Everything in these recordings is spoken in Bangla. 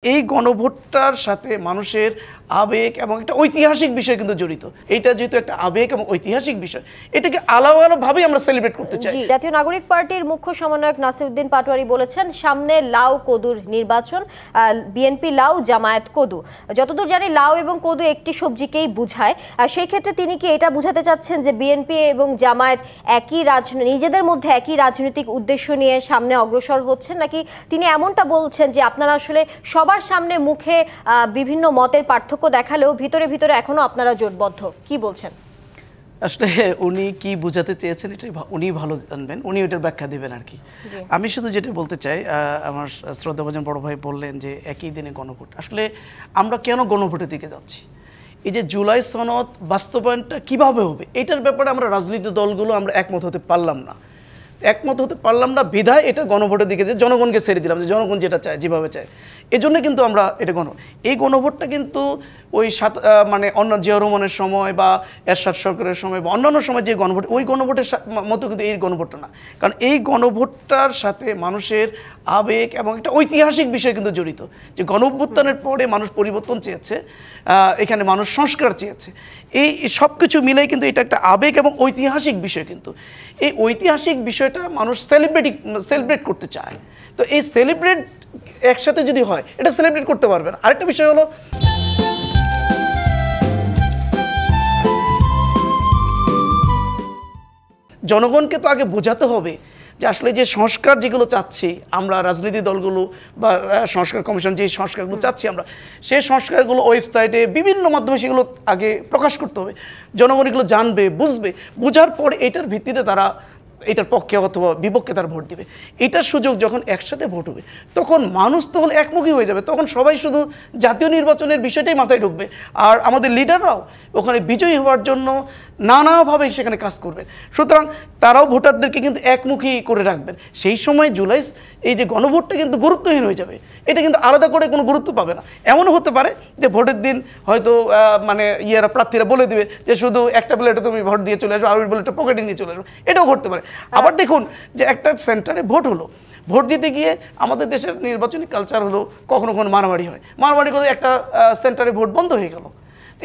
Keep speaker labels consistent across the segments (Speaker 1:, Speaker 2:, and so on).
Speaker 1: এই গণভোটটার সাথে মানুষের আবেগ এবং একটা ঐতিহাসিক বিষয় কিন্তু জড়িত। এটা যেহেতু একটা আবেগ এবং ঐতিহাসিক বিষয়, এটাকে আলাদা আলাদাভাবে আমরা সেলিব্রেট করতে চাই।
Speaker 2: জাতীয় নাগরিক পার্টির মুখ্য সমন্বয়ক নাসিরউদ্দিন পাটোয়ারি বলেছেন, সামনে লাউ কদুর নির্বাচন, বিএনপি লাউ, জামায়াত কদু। যতদূর জানি লাউ এবং কদু একটি সবজিকেই বুঝায়। সেই ক্ষেত্রে তিনি কি এটা বুঝাতে চাচ্ছেন যে বিএনপি এবং জামায়াত নিজেদের মধ্যে একই রাজনৈতিক উদ্দেশ্য নিয়ে সামনে অগ্রসর হচ্ছেন, নাকি তিনি এমনটা বলছেন যে আপনারা আসলে সবার সামনে মুখে বিভিন্ন মতের পার্থক্য দেখালেও ভিতরে ভিতরে এখনো আপনারা জোটবদ্ধ? কি বলছেন?
Speaker 1: আসলে উনি কি বোঝাতে চেয়েছেন এটা উনি ভালো জানবেন, উনি ওটার ব্যাখ্যা দেবেন আর কি। আমি শুধু যেটা বলতে চাই, আমার শ্রদ্ধাভাজন বড় ভাই বললেন যে একই দিনে গণভোট। আসলে আমরা কেন গণভোটের দিকে যাচ্ছি? এই যে জুলাই সনদ বাস্তবায়নটা কিভাবে হবে, এটার ব্যাপারে আমরা রাজনৈতিক দলগুলো আমরা একমত হতে পারলাম না বিধায় এটা গণভোটের দিকে যে জনগণকে ছেড়ে দিলাম, যে জনগণ যেটা চায় যেভাবে চায়, এই জন্য কিন্তু আমরা এটা এই গণভোটটা কিন্তু ওই অন্য জিয়া রহমানের সময় বা এরশাদ সরকারের সময় বা অন্যান্য সময় যে গণভোট, ওই গণভোটের মতো কিন্তু এই গণভোটটা না। কারণ এই গণভোটটার সাথে মানুষের আবেগ এবং একটা ঐতিহাসিক বিষয় কিন্তু জড়িত। যে গণঅভ্যুত্থানের পরে মানুষ পরিবর্তন চেয়েছে, এখানে মানুষ সংস্কার চেয়েছে, এই সব কিছু মিলেই কিন্তু এটা একটা আবেগ এবং ঐতিহাসিক বিষয়। কিন্তু এই ঐতিহাসিক বিষয়টা মানুষ সেলিব্রেট করতে চায়। তো এই সেলিব্রেট একসাথে যদি হয়, এটা সেলিব্রেট করতে পারবে না। আরেকটা বিষয় হলো, জনগণকে তো আগে বোঝাতে হবে যে আসলে যে সংস্কার যেগুলো চাচ্ছি আমরা, রাজনৈতিক দলগুলো বা সংস্কার কমিশন যে সংস্কারগুলো চাচ্ছি আমরা, সেই সংস্কারগুলো ওয়েবসাইটে বিভিন্ন মাধ্যমে সেগুলো আগে প্রকাশ করতে হবে। জনগণ এগুলো জানবে, বুঝবে, বোঝার পরে এটার ভিত্তিতে তারা এটার পক্ষে অথবা বিপক্ষে তার ভোট দিবে। এটার সুযোগ যখন একসাথে ভোট হবে, তখন মানুষ তখন একমুখী হয়ে যাবে। তখন সবাই শুধু জাতীয় নির্বাচনের বিষয়টাই মাথায় ঢুকবে, আর আমাদের লিডাররাও ওখানে বিজয়ী হওয়ার জন্য নানাভাবে সেখানে কাজ করবেন। সুতরাং তারাও ভোটারদেরকে কিন্তু একমুখী করে রাখবেন। সেই সময় জুলাই এই যে গণভোটটা কিন্তু গুরুত্বহীন হয়ে যাবে, এটা কিন্তু আলাদা করে কোনো গুরুত্ব পাবে না। এমনও হতে পারে যে ভোটের দিন হয়তো প্রার্থীরা বলে দিবে যে শুধু একটা প্লেটে তুমি ভোট দিয়ে চলে আসবে, আর ওই প্লেটটা পকেটে নিয়ে চলে আসবে, এটাও ঘটতে পারে। আবার দেখুন যে একটা সেন্টারে ভোট হলো, ভোট দিতে গিয়ে আমাদের দেশের নির্বাচনী কালচার হলো কখনো কখনো মারামারি হয়, মারামারি করে একটা সেন্টারে ভোট বন্ধ হয়ে গেল।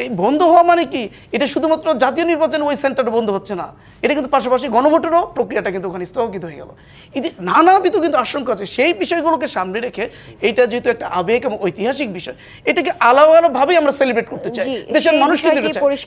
Speaker 1: এই বন্ধ হওয়া মানে কি? এটা শুধুমাত্র জাতীয় নির্বাচনে ওই সেন্টারটা বন্ধ হচ্ছে না, এটা কিন্তু পাশাপাশি গণভোটেরও প্রক্রিয়াটা কিন্তু ওখানে স্থগিত হয়ে গেল। এই যে নানাবিধ কিন্তু আশঙ্কা আছে, সেই বিষয়গুলোকে সামনে রেখে এটা যেহেতু একটা আবেগ এবং ঐতিহাসিক বিষয়, এটাকে আলাদাভাবে আমরা সেলিব্রেট করতে চাই, দেশের মানুষ কিন্তু